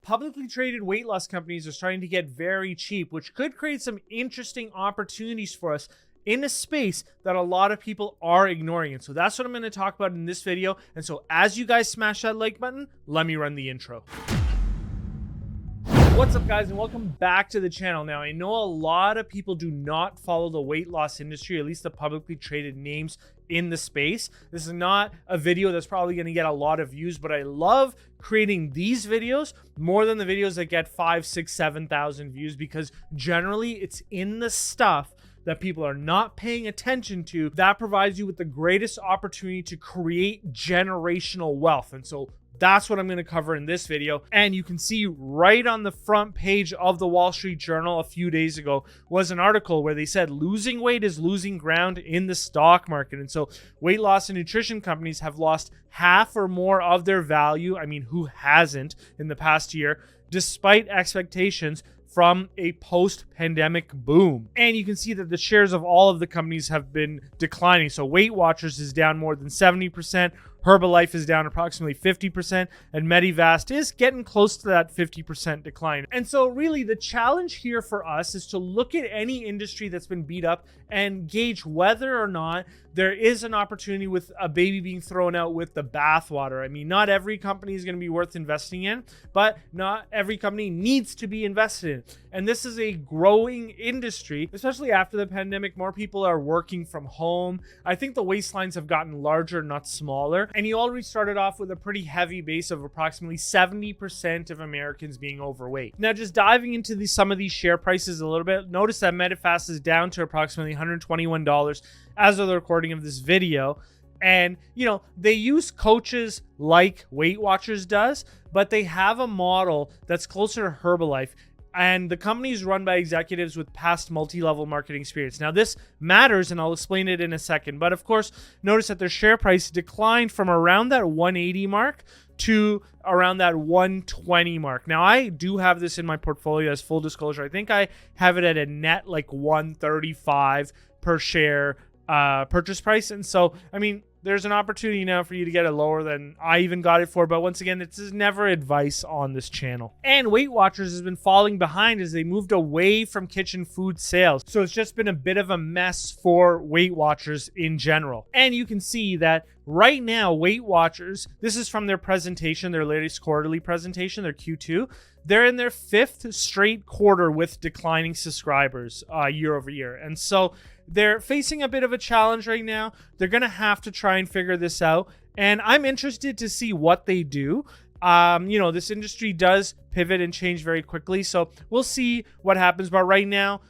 publicly traded weight loss companies are starting to get very cheap, which could create some interesting opportunities for us in a space that a lot of people are ignoring. And so that's what I'm going to talk about in this video. And so as you guys smash that like button, let me run the intro. What's up, guys, and welcome back to the channel. Now, I know a lot of people do not follow the weight loss industry, at least the publicly traded names in the space. This is not a video that's probably going to get a lot of views, but I love creating these videos more than the videos that get 5, 6, 7,000 views, because generally it's in the stuff that people are not paying attention to that provides you with the greatest opportunity to create generational wealth. And so that's what I'm going to cover in this video. And you can see right on the front page of the Wall Street Journal a few days ago was an article where they said losing weight is losing ground in the stock market. And so weight loss and nutrition companies have lost half or more of their value. I mean, who hasn't in the past year, despite expectations from a post-pandemic boom. And you can see that the shares of all of the companies have been declining. So Weight Watchers is down more than 70%, Herbalife is down approximately 50%, and Metafast is getting close to that 50% decline. And so really the challenge here for us is to look at any industry that's been beat up and gauge whether or not there is an opportunity with a baby being thrown out with the bathwater. I mean, not every company is going to be worth investing in, but not every company needs to be invested in. And this is a growing industry, especially after the pandemic. More people are working from home. I think the waistlines have gotten larger, not smaller. And you already started off with a pretty heavy base of approximately 70% of Americans being overweight. Now, just diving into some of these share prices a little bit, notice that Metafast is down to approximately $121 as of the recording of this video. And, you know, they use coaches like Weight Watchers does, but they have a model that's closer to Herbalife. And the company is run by executives with past multi-level marketing experience. Now, this matters, and I'll explain it in a second. But of course, notice that their share price declined from around that 180 mark to around that 120 mark. Now, I do have this in my portfolio as full disclosure. I think I have it at a net like 135 per share purchase price. And so, I mean, there's an opportunity now for you to get it lower than I even got it for. But once again, this is never advice on this channel. And Weight Watchers has been falling behind as they moved away from kitchen food sales. So it's just been a bit of a mess for Weight Watchers in general. And you can see that right now, Weight Watchers, this is from their presentation, their latest quarterly presentation, their Q2. They're in their 5th straight quarter with declining subscribers year over year. And so they're facing a bit of a challenge right now. They're going to have to try and figure this out. And I'm interested to see what they do. You know, this industry does pivot and change very quickly. So we'll see what happens. But right now,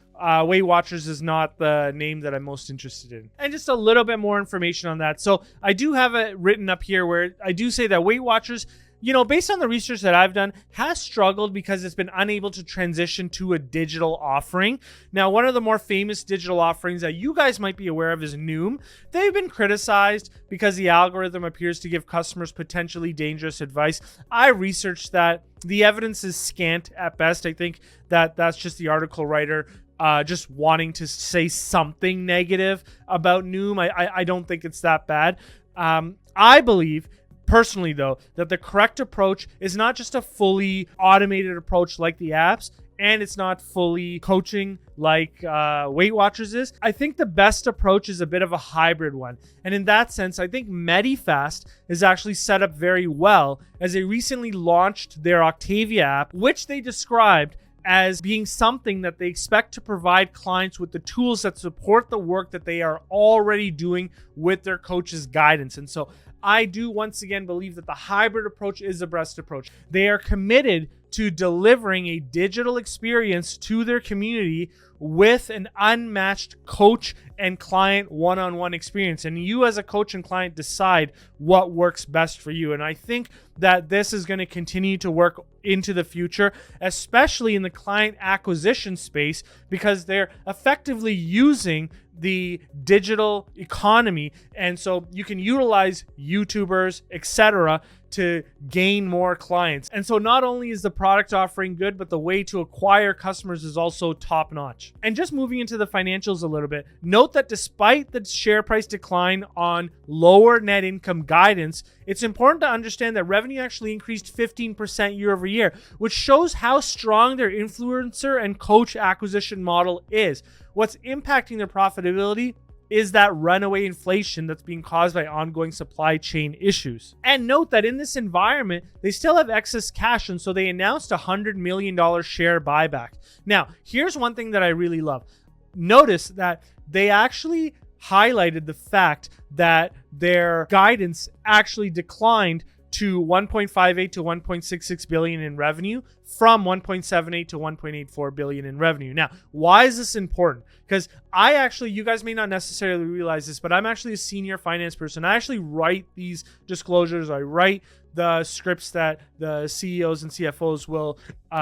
Weight Watchers is not the name that I'm most interested in. And just a little bit more information on that. So I do have it written up here where I do say that Weight Watchers, you know, based on the research that I've done, has struggled because it's been unable to transition to a digital offering. Now, one of the more famous digital offerings that you guys might be aware of is Noom. They've been criticized because the algorithm appears to give customers potentially dangerous advice. I researched that. The evidence is scant at best. I think that that's just the article writer just wanting to say something negative about Noom. I don't think it's that bad. I believe personally, though, that the correct approach is not just a fully automated approach like the apps, and it's not fully coaching like Weight Watchers is. I think the best approach is a bit of a hybrid one. And in that sense, I think Metafast is actually set up very well, as they recently launched their Octavia app, which they described as being something that they expect to provide clients with the tools that support the work that they are already doing with their coach's guidance. And so I do once again believe that the hybrid approach is the best approach. They are committed to delivering a digital experience to their community with an unmatched coach and client one-on-one experience. And you as a coach and client decide what works best for you. And I think that this is going to continue to work into the future, especially in the client acquisition space, because they're effectively using the digital economy. And so you can utilize YouTubers, etc., to gain more clients. And so not only is the product offering good, but the way to acquire customers is also top notch. cash. And just moving into the financials a little bit, note that despite the share price decline on lower net income guidance, it's important to understand that revenue actually increased 15% year over year, which shows how strong their influencer and coach acquisition model is. What's impacting their profitability is that runaway inflation that's being caused by ongoing supply chain issues. And note that in this environment, they still have excess cash, and so they announced a $100 million share buyback. Now, here's one thing that I really love. Notice that they actually highlighted the fact that their guidance actually declined to 1.58 to 1.66 billion in revenue from 1.78 to 1.84 billion in revenue. Now, why is this important? Because you guys may not necessarily realize this, but I'm actually a senior finance person. I actually write these disclosures. I write the scripts that the CEOs and CFOs will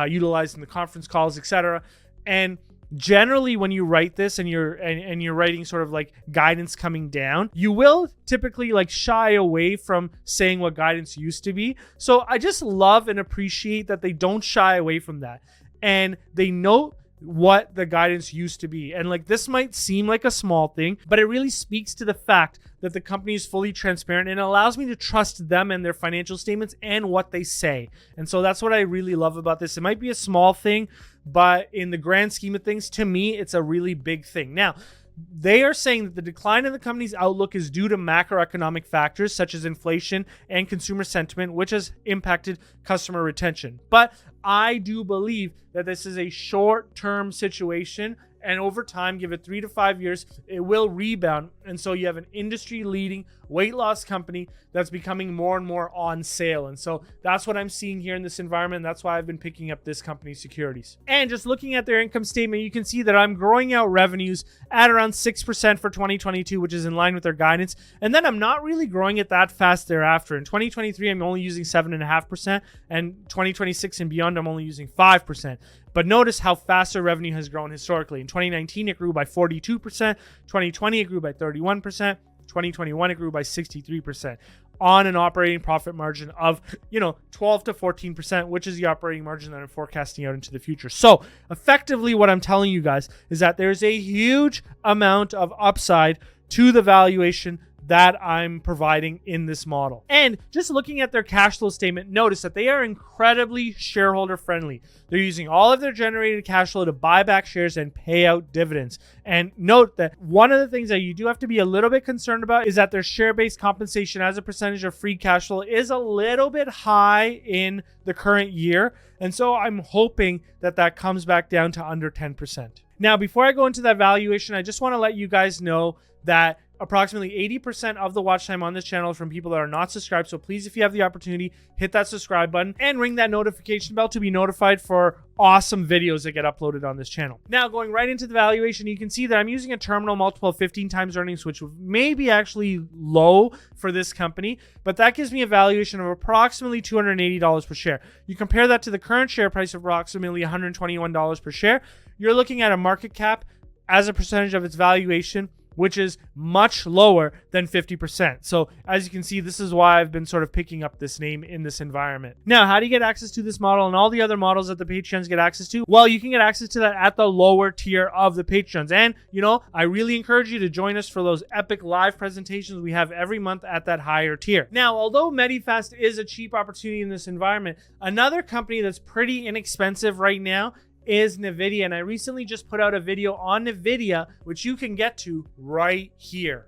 utilize in the conference calls, etc. And generally, when you write this and you're writing sort of like guidance coming down, you will typically like shy away from saying what guidance used to be. So I just love and appreciate that they don't shy away from that, and they note what the guidance used to be. And like, this might seem like a small thing, but it really speaks to the fact that the company is fully transparent, and it allows me to trust them and their financial statements and what they say. And so that's what I really love about this. It might be a small thing, but in the grand scheme of things, to me, it's a really big thing. Now, they are saying that the decline in the company's outlook is due to macroeconomic factors such as inflation and consumer sentiment, which has impacted customer retention. But I do believe that this is a short-term situation, and over time, give it 3 to 5 years, it will rebound. And so you have an industry-leading weight loss company that's becoming more and more on sale. And so that's what I'm seeing here in this environment. That's why I've been picking up this company's securities. And just looking at their income statement, you can see that I'm growing out revenues at around 6% for 2022, which is in line with their guidance. And then I'm not really growing it that fast thereafter. In 2023, I'm only using 7.5%, and 2026 and beyond, I'm only using 5%. But notice how fast their revenue has grown historically. In 2019, it grew by 42%. 2020, it grew by 31%. 2021, it grew by 63% on an operating profit margin of, 12 to 14%, which is the operating margin that I'm forecasting out into the future. So effectively, what I'm telling you guys is that there's a huge amount of upside to the valuation that I'm providing in this model. And just looking at their cash flow statement, notice that they are incredibly shareholder friendly. They're using all of their generated cash flow to buy back shares and pay out dividends. And note that one of the things that you do have to be a little bit concerned about is that their share-based compensation as a percentage of free cash flow is a little bit high in the current year. And so I'm hoping that that comes back down to under 10%. Now, before I go into that valuation, I just want to let you guys know that approximately 80% of the watch time on this channel is from people that are not subscribed. So please, if you have the opportunity, hit that subscribe button and ring that notification bell to be notified for awesome videos that get uploaded on this channel. Now, going right into the valuation, you can see that I'm using a terminal multiple of 15 times earnings, which may be actually low for this company, but that gives me a valuation of approximately $280 per share. You compare that to the current share price of approximately $121 per share, you're looking at a market cap as a percentage of its valuation, which is much lower than 50%. So as you can see, this is why I've been sort of picking up this name in this environment. Now, how do you get access to this model and all the other models that the Patreons get access to? Well, you can get access to that at the lower tier of the Patreons. And, I really encourage you to join us for those epic live presentations we have every month at that higher tier. Now, although Metafast is a cheap opportunity in this environment, another company that's pretty inexpensive right now is NVIDIA, and I recently just put out a video on NVIDIA, which you can get to right here.